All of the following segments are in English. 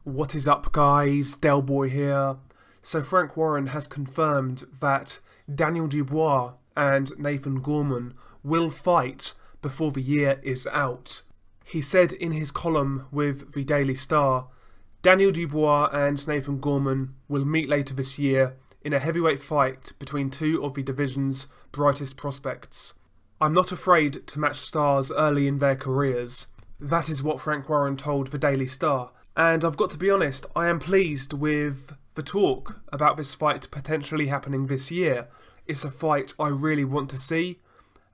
What is up, guys? Dubois here. So Frank Warren has confirmed that Daniel Dubois and Nathan Gorman will fight before the year is out. He said in his column with the Daily Star, Daniel Dubois and Nathan Gorman will meet later this year in a heavyweight fight between two of the division's brightest prospects. I'm not afraid to match stars early in their careers. That is what Frank Warren told the Daily Star. And I've got to be honest, I am pleased with the talk about this fight potentially happening this year. It's a fight I really want to see,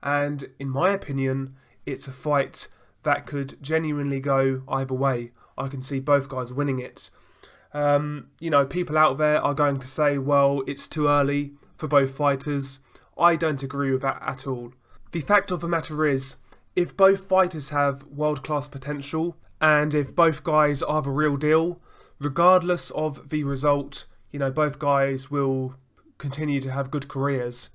and in my opinion, it's a fight that could genuinely go either way. I can see both guys winning it. People out there are going to say, well, it's too early for both fighters. I don't agree with that at all. The fact of the matter is, if both fighters have world-class potential, and if both guys are the real deal, regardless of the result, both guys will continue to have good careers.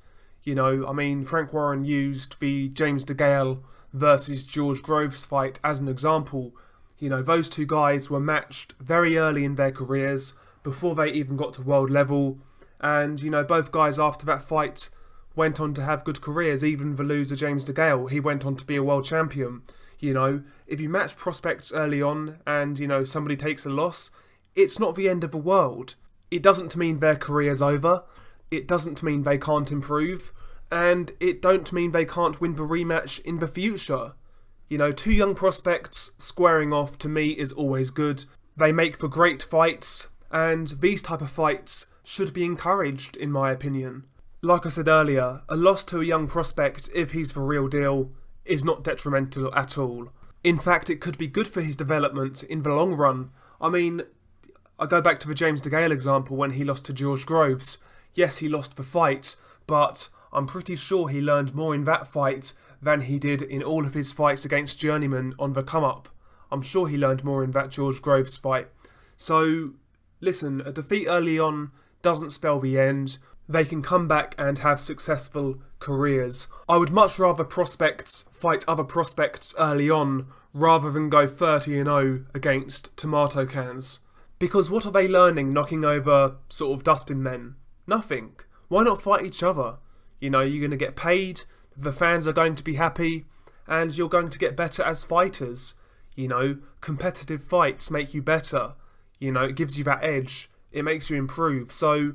Frank Warren used the James DeGale versus George Groves fight as an example. Those two guys were matched very early in their careers, before they even got to world level, and, both guys after that fight went on to have good careers. Even the loser, James DeGale, he went on to be a world champion. If you match prospects early on and, somebody takes a loss, it's not the end of the world. It doesn't mean their career's over. It doesn't mean they can't improve. And it don't mean they can't win the rematch in the future. Two young prospects squaring off, to me, is always good. They make for great fights, and these type of fights should be encouraged, in my opinion. Like I said earlier, a loss to a young prospect, if he's the real deal, is not detrimental at all. In fact, it could be good for his development in the long run. I go back to the James DeGale example when he lost to George Groves. Yes, he lost the fight, but I'm pretty sure he learned more in that fight than he did in all of his fights against journeymen on the come-up. I'm sure he learned more in that George Groves fight. So, listen, a defeat early on doesn't spell the end. They can come back and have successful careers. I would much rather prospects fight other prospects early on rather than go 30-0 against tomato cans. Because what are they learning knocking over sort of dustbin men? Nothing. Why not fight each other? You're going to get paid, the fans are going to be happy, and you're going to get better as fighters. Competitive fights make you better. It gives you that edge. It makes you improve. So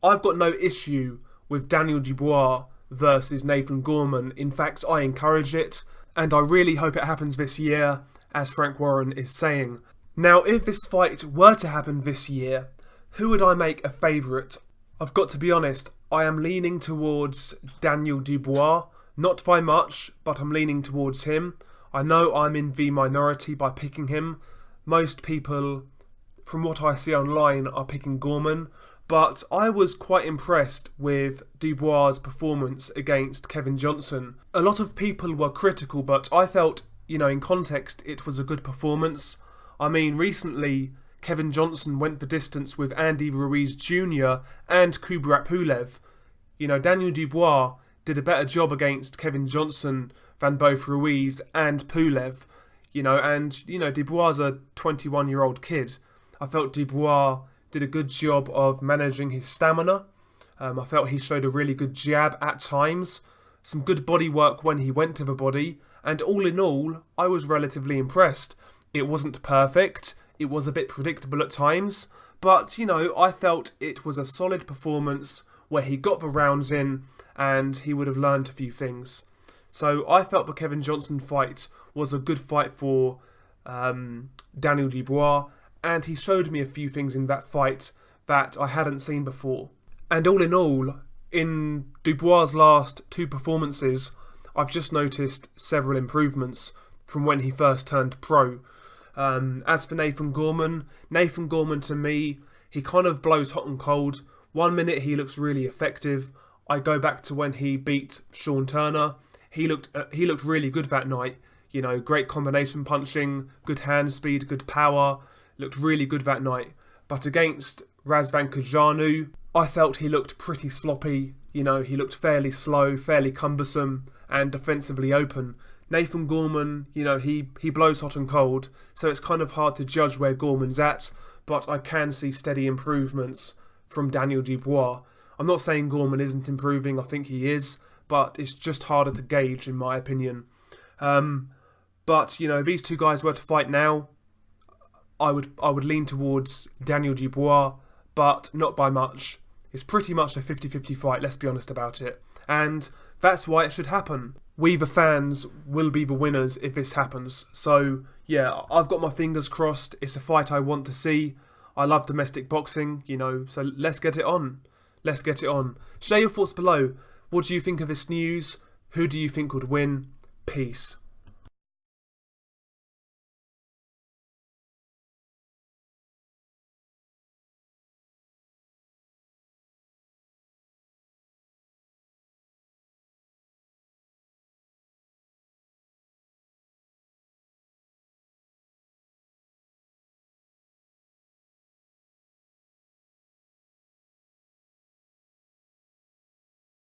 I've got no issue with Daniel Dubois versus Nathan Gorman. In fact, I encourage it, and I really hope it happens this year, as Frank Warren is saying. Now, if this fight were to happen this year, who would I make a favourite? I've got to be honest, I am leaning towards Daniel Dubois. Not by much, but I'm leaning towards him. I know I'm in the minority by picking him. Most people, from what I see online, are picking Gorman. But I was quite impressed with Dubois' performance against Kevin Johnson. A lot of people were critical, but I felt, in context, it was a good performance. Recently, Kevin Johnson went the distance with Andy Ruiz Jr. and Kubrat Pulev. Daniel Dubois did a better job against Kevin Johnson than both Ruiz and Pulev. Dubois is a 21-year-old kid. I felt Dubois did a good job of managing his stamina. I felt he showed a really good jab at times, some good body work when he went to the body, and all in all, I was relatively impressed. It wasn't perfect, it was a bit predictable at times, but, I felt it was a solid performance where he got the rounds in and he would have learned a few things. So I felt the Kevin Johnson fight was a good fight for Daniel Dubois, and he showed me a few things in that fight that I hadn't seen before. And all in all, in Dubois' last two performances, I've just noticed several improvements from when he first turned pro. As for Nathan Gorman to me, he kind of blows hot and cold. 1 minute he looks really effective. I go back to when he beat Sean Turner. He looked really good that night. Great combination punching, good hand speed, good power. Looked really good that night. But against Razvan Kajanu, I felt he looked pretty sloppy. He looked fairly slow, fairly cumbersome, and defensively open. Nathan Gorman, he blows hot and cold, so it's kind of hard to judge where Gorman's at. but I can see steady improvements from Daniel Dubois. I'm not saying Gorman isn't improving, I think he is, but it's just harder to gauge in my opinion. But, you know, if these two guys were to fight now, I would lean towards Daniel Dubois, but not by much. It's pretty much a 50-50 fight, let's be honest about it. And that's why it should happen. We, the fans, will be the winners if this happens. So, yeah, I've got my fingers crossed. It's a fight I want to see. I love domestic boxing, you know, so let's get it on. Let's get it on. Share your thoughts below. What do you think of this news? Who do you think would win? Peace.